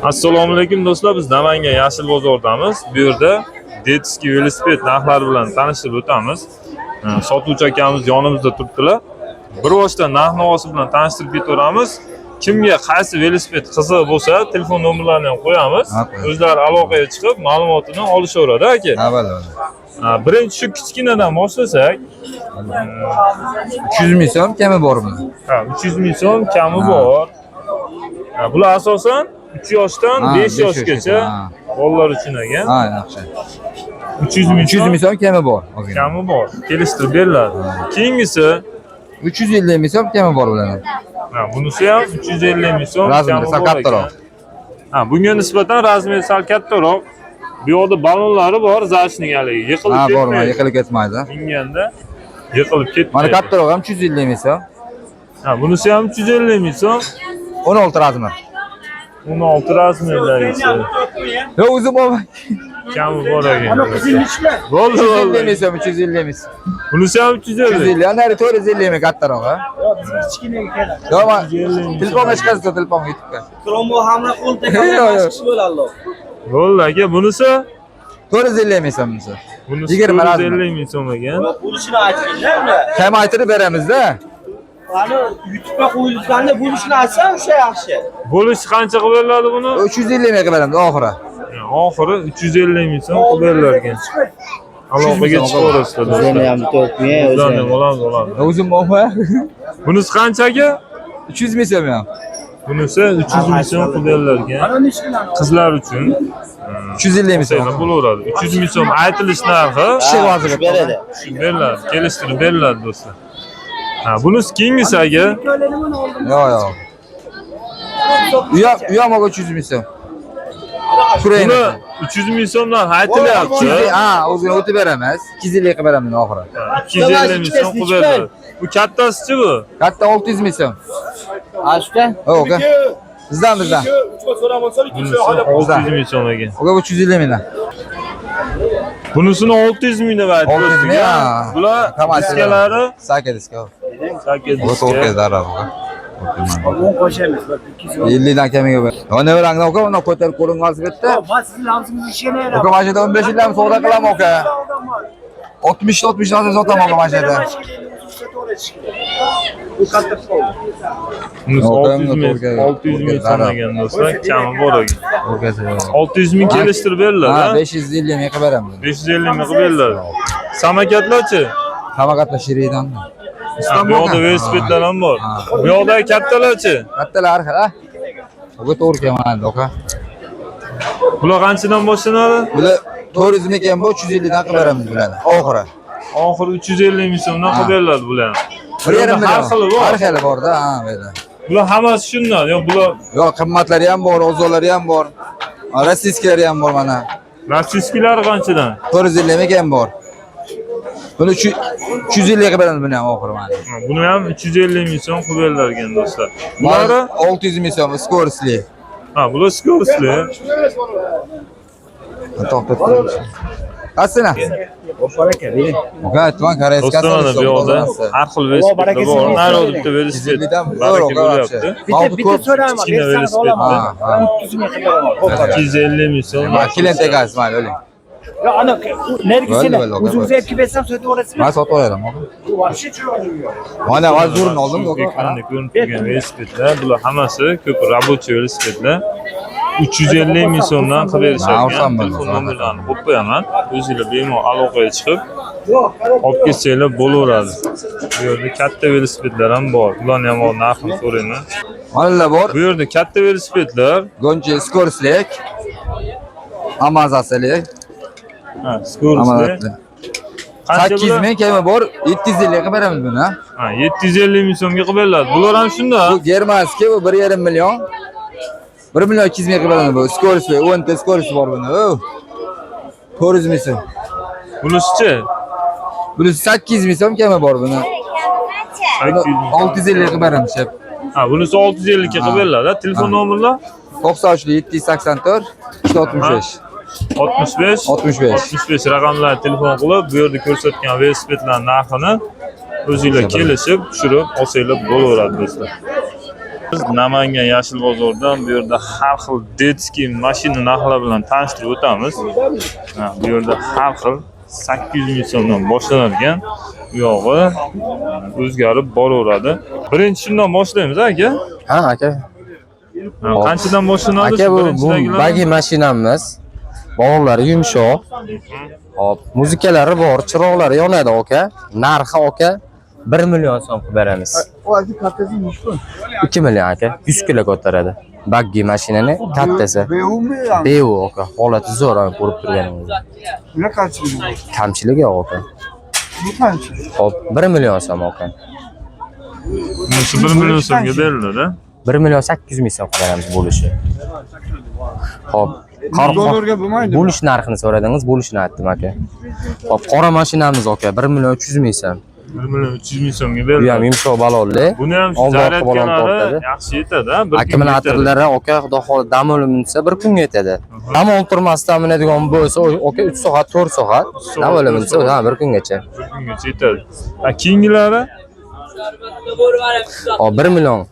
Assalomu alaykum do'stlar, biz Namangan Yashil bozordamiz. Bu yerda Detskiy velosiped narxlari bilan tanishtirib o'tamiz. Sotuvchi akamiz yonimizda turibdilar. Bir boshdan narx-navosi bilan tanishtirib ketaveramiz. Kimga qaysi velosiped qiziq bo'lsa, telefon nomerlarini ham qo'yamiz. O'zlari aloqaga chiqib, ma'lumotini olishaveradi aka. Birinchi shu kichkinadan boshlasak, 300 ming so'm kami bormi? 300 ming so'm kami bor. Bular asosan 3 yoshdan 5 yoshgacha bolalar uchun ekan. Ha, yaxshi. 300 ming so'm kami bor. Kami bor. Kelishtirib beriladi. Keyingisi 350 ming so'm kami bor bularning. Bunisi ham 350 ming so'm Razmeri sal kattaroq. Bunga nisbatan razmeri sal kattaroq. Bu yerda balonlari bor, zashning haligi yiqilib ketmaydi. Bor, yiqilib ketmaydi. Minganda yiqilib ketmaydi. Mana kattaroq ham 350 ming so'm. Bunisi ham 350 ming so'm. 16 razmer. 16 razmerlari. Yo, o'zim olmay. Kami bor ekan. Bo'ldi, 350 ming so'm, 350 ming so'm. Bunisi ham 350. 350, ana 450 ming kattaroq, ha? Yo, telefonga chiqarsa, telefonga YouTube'ga. Trombo hamla qo'l tekanish bo'ladi. Bo'ldi aka, bunisi 450 ming so'm bunisi. Bunisi 450 ming so'm ekan. Bo'lishini aytganda. Kam aytirib beramiz-da. Mana YouTube'ga qo'yilganda bo'lishini aytsam o'sha yaxshi. Bo'lish qancha qilib beriladi buni? 350 ming qilib beramiz oxiri. Oxiri 350 ming so'm qilib berilar ekan. Aloqaga chiqaverasizlar. Bizlarni ham to'pmay, Bizlarni olamiz. O'zim olmay. Bunisi qanchaga? 300 ming so'm ham. Bunisi 300 ming so'm qilib berilar ekan. Qizlar uchun 350 ming so'm bo'laveradi. 300 ming so'm aytilish narxi kishi vazirga beradi. Beriladi, kelishtirib beriladi do'stlar. Bunisi keyingisi aka. Yo'q. U ham 300 ming so'm. Buni 300 ming so'mdan aytilyapti. O'zini o'tib beramiz. 250 qilib beramiz oxiri. 250 ming so'm qilib beriladi. Bu kattasi-chi bu? Katta 600 ming so'm. Ashta? O'ka. Bizdan. 600 ming so'm ekan. O'ka 350 mingdan. Bunisini 600 ming deb aytibdi. Bular diskalari Saka diska. Diska. Darrov. Onu qo'shamiz. 50 dan kamiga ber. Ona rangdan o'ka, uni ko'tarib ko'ring hozirda. Sizning namzingizni ishini era. O'ka mashina 15 yildan savdo qilaman o'ka. 60 dan sotaman o'ka mashina. Bu katta qoldi. Bunisi 600 ming so'm ekan do'stlar, kami bor ekan. 600 ming kelishtirib beriladi. 550 ming qilib beramiz. 550 ming qilib beriladi. Samakatlarchi? Samakatlar Shiridan. Bu yoqda velosipedlar ham bor. Bu yoqda kattalarchi? Kattalar ha. O'ga to'g'ri kelmaydi o'ka. Bular qanchadan boshlanadi? Bular 400 ming ham bor, 350 dan qilib beramiz bularni. Oxiri. Oxiri 350 ming so'mdan qilib beriladi bular. 1,5 million. Har xili bor. Har xili bor-da, ha, bu. Bular hammasi shundan. Yo'q, bular qimmatlari ham bor, o'zolari ham bor. Rossiyskilari ham bor mana. Rossiyskilari qanchadan? 450 ming ham bor. Buni 350 ga beramiz buni ham oxiri mana. Buni ham 350 ming so'm qilib berilar ekan do'stlar. Bular 600 ming so'm skorsli. Bular skorsli. To'xtatib. Qasina. Baraka bering. O'ka, aytman, koreyskasi. Bu yoqda har xil velosipedlar bor. Narxi bitta velosiped. Baraka bo'lyapti. Bitta so'rayman. Kichkina velosiped. 300 ming qilib 250 ming so'm. Klient egasi mana o'ling. Yo, ana nergisini o'zingizga olib kelsam sotib olasizmi? Men sotib olaman. Bu вообще chiroyli. Mana vazirni oldim. Ekranda ko'rinib turgan velosipedlar, bular hammasi ko'p rабочий velosipedlar. 350 ming so'mdan qilib berishgan. Telefon nomerlarini qo'yib qo'yaman. O'zingizlar bemalol aloqaga chiqib olib kelsanglar bo'laveradi. Bu yerda katta velosipedlar ham bor. Ularni ham narxini so'rayman. Mana bor. Bu yerda katta velosipedlar, Gonchi skorslik. Amazaslik. skorsli. 800 ming kami bor, 750 ga beramiz buni, ha? 750 ming so'mga qilib beriladi. Bular ham shunda. Bu Germanskiy, bu 1,5 million. 1 million 200 ming ga beramiz bu. Skorsli, 10 ta skorsli bor buni. 400 ming so'm. Bunisi-chi? Bunisi 800 ming so'm kami bor buni. 650 ga beramiz, shep. Bunisi 650 ga qilib beriladi. Telefon nomerlar 93 784 265. 65 raqamlarga telefon qilib, bu yerda ko'rsatgan velosipedlar narxini o'zingizlar kelishib, tushirib olsanglar bo'laveradi do'stlar. Biz Namangan Yashil bozordan bu yerda har xil detskiy mashina narxlari bilan tanishtirib o'tamiz. Bu yerda har xil 800 ming so'mdan boshlanadigan bu yog'i o'zgarib boraveradi. Birinchi shundan boshlaymiz aka. Ha aka. Qanchadan boshlanadi? Aka bu bagi mashinamiz. Bog'lari yumshoq. Hop, muzikalari bor, chiroqlari yonadi aka. Narxi aka 1 million so'm qilib beramiz. 2 million aka. 100 kilo ko'taradi. Baggi mashinani kattasi. Bevu aka. Holati zo'r ko'rib turganingiz. Ne kaçırıyor? Kamchiligi yo'q aka. Bu kaç? Hop, 1 million so'm aka. Shu 1 million so'mga beriladi. 1 million 800 ming so'm qilib beramiz bo'lishi. Hop, Dolarga bo'lmaydi. bo'lish narxini so'radingiz, bo'lishini aytdim aka. Hop, qora mashinamiz aka 1 million 300 ming so'm. 1 million 300 ming so'mga Bu ham beriladi. yumshoq balonli. Buni ham Old orqa balon zaryadkalari tortadi. yaxshi yetadi, bir kun Akkumulyatorlari aka xudo xohlasa dam o'limisa 1 kunga yetadi. Dam oltirmasdan minadigan bo'lsa aka 3 soat, 4 soat. Dam o'limisa ha 1 kungacha. bir kungacha yetadi. Keyingilari Hop 1 million.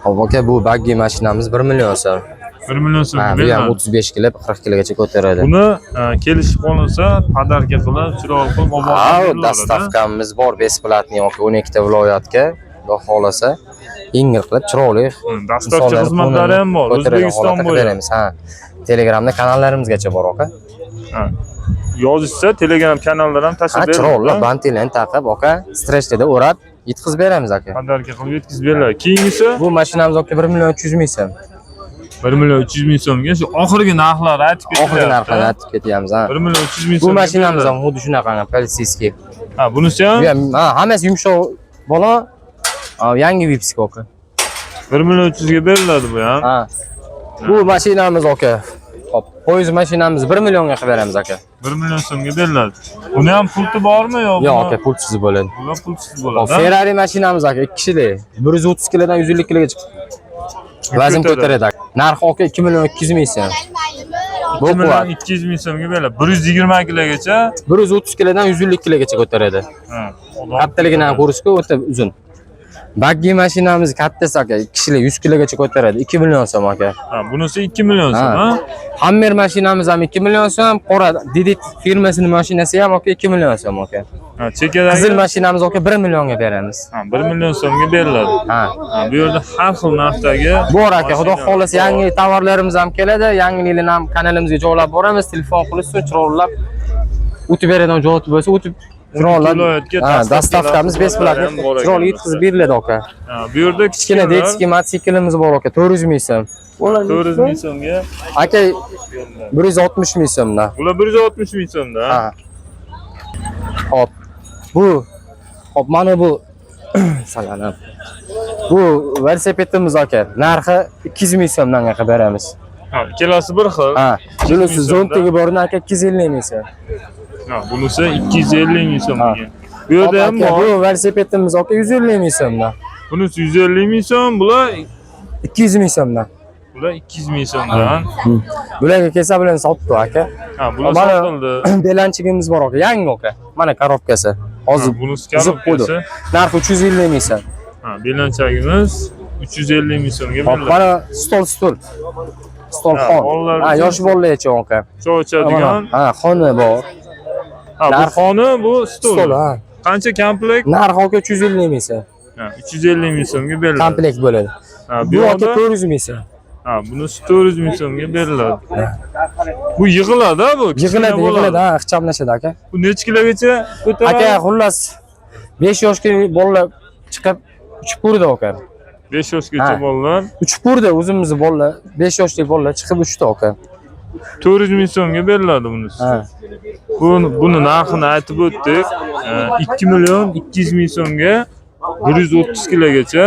Hop aka bu baggi mashinamiz 1 million so'm. 1 million so'mga Ha, bu ham beriladi. 35 kilo, 40 kilogacha ko'taradi. Buni kelishib qolinsa, podarka qilib, chiroq qilib olib Ha, beriladi. dastavkamiz bor, besplatniy aka 12 ta viloyatga, xudo xohlasa yengil qilib chiroqli Dastavchi xizmatlari ham bor, O'zbekiston bo'ylab. beramiz. Ha. Telegramda kanallarimizgacha bor aka. Yozishsa, Telegram kanallar ham Ha, tashlab chiroqli beriladi. bantilen taqib aka, strechda o'rab yetkazib beramiz aka. Podarka qilib yetkazib beriladi. Keyingisi Bu mashinamiz aka 1 million 300 ming so'm. 1 million 300 ming so'mga shu oxirgi narxlarni aytib ketilyapti. Oxirgi narxini aytib ketyapmiz ha. 1 million 300 ming Bu so'mga. mashinamiz ham xuddi shunaqa politsiyaskiy. Ha, bunisi ham Bu ham hammasi yumshoq balon. Yangi Vipsk aka. 1 million 300 ga beriladi bu ham. Ha. Bu mashinamiz aka. Hop, poyez mashinamiz 1 millionga qilib beramiz aka. 1 million so'mga beriladi. Buni ham pulti bormi yo? Yo'q aka, pulsiz bo'ladi. Bular pulsiz Hop, bo'ladi. Ferrari mashinamiz aka 2 kishilik. 130 kilodan 150 kiloga chiqib. Vazn ko'taradi aka. Narxi aka 2 million 200 ming so'm. Bu 1 million quvvat. 200 ming so'mga beriladi. 120 kilogacha. 130 kilodan 150 kilogacha ko'taradi. Ha. Kattaligini ham ko'rishga o'ta uzun. Baggi mashinamiz kattasi aka, 2 kishilik 100 kilogacha ko'taradi. 2 million so'm aka. Ha, bunisi 2 million so'm, ha? Hammer mashinamiz ham 2 million so'm, qora Didit firmasining mashinasi ham aka 2 million so'm aka. Ha, chekadagi Qizil mashinamiz aka 1 millionga beramiz. ha, 1 million so'mga beriladi. Ha. Ha, bu yerda har xil narxdagi Bor aka, xudo xohlasa yangi tovarlarimiz ham keladi. Yangiliklarni ham kanalimizga joylab boramiz. Telefon qilishsin, chiroqlab o'tib beradigan joy bo'lsa, o'tib chiroqlab. Ha, dastavkamiz besplatniy chiroq yetkazib beriladi aka. Ha, bu yerda Kichkina detskiy mototsiklimiz bor aka, 400 ming so'm. 400 ming so'mga. Aka 160 ming so'mdan. Bular 160 ming so'mda. Ha. Hop. Hop mana bu salanam. Bu velosipedimiz aka. Narxi 200 ming so'mdan qilib beramiz. Ha, ikkalasi bir xil. Ha, bunisi zontigi borni aka 250 ming so'm. Ha, bunisi 250 ming so'mga. Bu yerda ham Aka, bor. bu velosipedimiz aka 150 ming so'mdan. Bunisi 150 ming so'm, bular 200 ming so'mdan. 200 ming so'mdan. Bularga kelsa bilan sotdi aka. Ha, bular Mana sotildi. belanchigimiz bor aka, yangi aka. Mana korobkasi. Hozir bunisi buzib qo'ydi. korobkasi. Narxi 350 ming so'm. Ha, belanchagimiz 350 ming so'mga Hop, beriladi. mana stol. Stol Ha, xon. bolalar Ha, uchun- yosh bolalarcha aka. Choy ichadigan. Ha, xona bor. Ha, bu xona, bu Stol, stol. ha. Qancha komplekt? Narxi aka 350 ming so'm. Ha, 350 ming so'mga beriladi. Komplekt bo'ladi. Ha, bu Bu aka yoqda 400 ming so'm. ha, bunisi 400 ming so'mga beriladi. Bu yig'iladi, bu. kichkina bo'ladi. Yig'iladi, ha, ixchamlashadi aka. Bu necha kilogacha ko'taradi? Aka, xullas 5 yoshga bolalar chiqib uchib ko'rdi aka. 5 yoshgacha Ha. bolalar Uchib ko'rdi o'zimizni bolalar, 5 yoshli bolalar chiqib uchdi aka. 400 ming so'mga beriladi bunisi. Ha. Buni narxini aytib o'tdik. 2 million 200 ming so'mga 130 kilogacha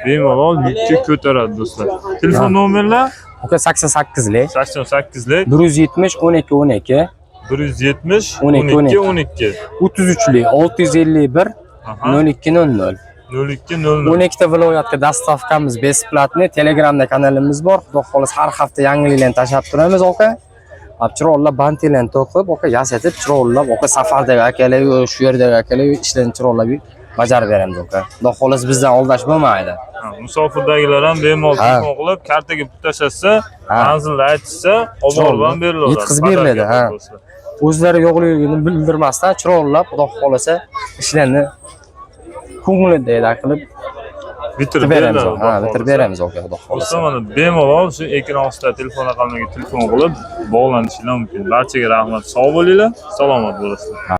bemalol yukka ko'taradi do'stlar. Telefon nomerlar Aka 88lik 88lik 170 12 12 170 12 12 12 33lik 651 Aha. 0200. 0200. 12 ta viloyatga dastavkamiz besplatniy. Telegramda kanalimiz bor. Xudo xohlasa har hafta yangiliklarni tashab turamiz aka. Chiroqlab bantilen to'qib aka yasatib chiroqlab aka safardagi akalar, shu yerdagi akalar ishlarni chiroqlab bajarib beramiz aka. Xudo xolasa bizdan oldash bo'lmaydi. Musofirdagilar ham bemalol telefon qilib, kartaga pul tashlasa, manzilni aytsa, olib borib ham beriladi. Yetkazib beriladi, ha. O'zlari yo'qligini bildirmasdan chiroqlab, xudo xolasa ishlarni ko'ngilida qilib bitirib beramiz. beramiz. Ha, bitirib beramiz aka, xudo xolasa. Mana bemalol shu ekran ostida telefon raqamiga telefon qilib bog'lanishinglar mumkin. Barchaga rahmat. Sog' bo'linglar, salomat bo'lasizlar.